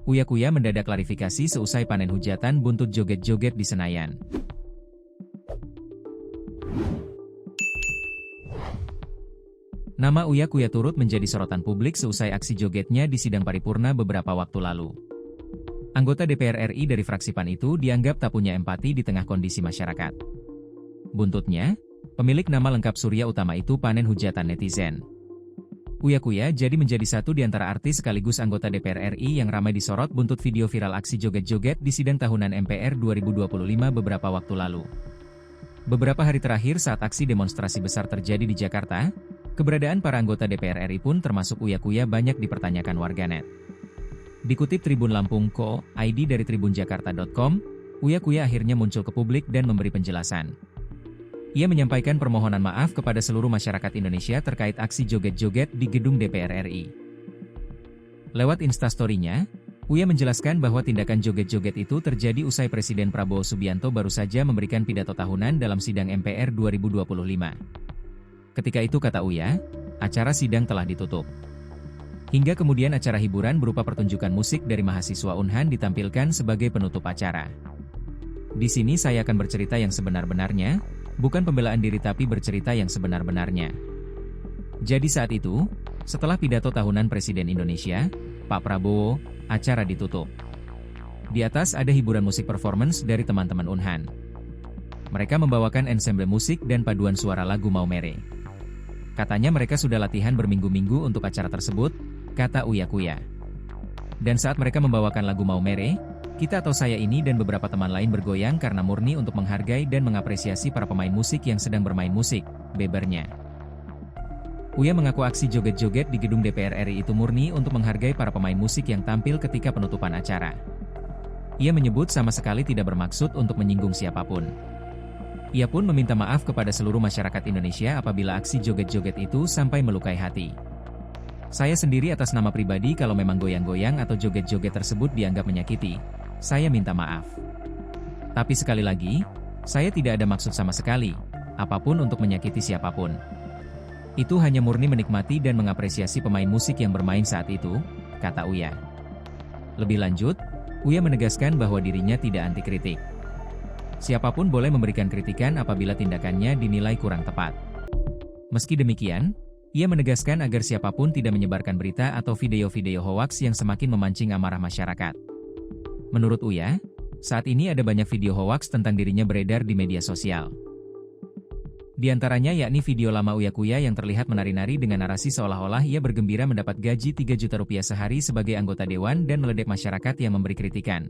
Uya Kuya mendadak klarifikasi seusai panen hujatan buntut joget-joget di Senayan. Nama Uya Kuya turut menjadi sorotan publik seusai aksi jogetnya di sidang paripurna beberapa waktu lalu. Anggota DPR RI dari fraksi PAN itu dianggap tak punya empati di tengah kondisi masyarakat. Buntutnya, pemilik nama lengkap Surya Utama itu panen hujatan netizen. Uya Kuya jadi menjadi satu di antara artis sekaligus anggota DPR RI yang ramai disorot buntut video viral aksi joget-joget di sidang tahunan MPR 2025 beberapa waktu lalu. Beberapa hari terakhir saat aksi demonstrasi besar terjadi di Jakarta, keberadaan para anggota DPR RI pun termasuk Uya Kuya banyak dipertanyakan warganet. Dikutip Tribun Lampung Co.id dari tribunjakarta.com, Uya Kuya akhirnya muncul ke publik dan memberi penjelasan. Ia menyampaikan permohonan maaf kepada seluruh masyarakat Indonesia terkait aksi joget-joget di gedung DPR RI. Lewat instastory-nya, Uya menjelaskan bahwa tindakan joget-joget itu terjadi usai Presiden Prabowo Subianto baru saja memberikan pidato tahunan dalam sidang MPR 2025. Ketika itu kata Uya, acara sidang telah ditutup. Hingga kemudian acara hiburan berupa pertunjukan musik dari mahasiswa Unhan ditampilkan sebagai penutup acara. Di sini saya akan bercerita yang sebenar-benarnya, bukan pembelaan diri tapi bercerita yang sebenar-benarnya. Jadi saat itu, setelah pidato tahunan Presiden Indonesia, Pak Prabowo, acara ditutup. Di atas ada hiburan musik performance dari teman-teman Unhan. Mereka membawakan ensemble musik dan paduan suara lagu Mau Mere. Katanya mereka sudah latihan berminggu-minggu untuk acara tersebut, kata Uya Kuya. Dan saat mereka membawakan lagu Mau Mere, kita atau saya ini dan beberapa teman lain bergoyang karena murni untuk menghargai dan mengapresiasi para pemain musik yang sedang bermain musik, bebernya. Uya mengaku aksi joget-joget di gedung DPR RI itu murni untuk menghargai para pemain musik yang tampil ketika penutupan acara. Ia menyebut sama sekali tidak bermaksud untuk menyinggung siapapun. Ia pun meminta maaf kepada seluruh masyarakat Indonesia apabila aksi joget-joget itu sampai melukai hati. Saya sendiri atas nama pribadi kalau memang goyang-goyang atau joget-joget tersebut dianggap menyakiti, saya minta maaf. Tapi sekali lagi, saya tidak ada maksud sama sekali, apapun untuk menyakiti siapapun. Itu hanya murni menikmati dan mengapresiasi pemain musik yang bermain saat itu, kata Uya. Lebih lanjut, Uya menegaskan bahwa dirinya tidak anti kritik. Siapapun boleh memberikan kritikan apabila tindakannya dinilai kurang tepat. Meski demikian, ia menegaskan agar siapapun tidak menyebarkan berita atau video-video hoaks yang semakin memancing amarah masyarakat. Menurut Uya, saat ini ada banyak video hoaks tentang dirinya beredar di media sosial. Di antaranya yakni video lama Uya Kuya yang terlihat menari-nari dengan narasi seolah-olah ia bergembira mendapat gaji 3 juta rupiah sehari sebagai anggota dewan dan meledek masyarakat yang memberi kritikan.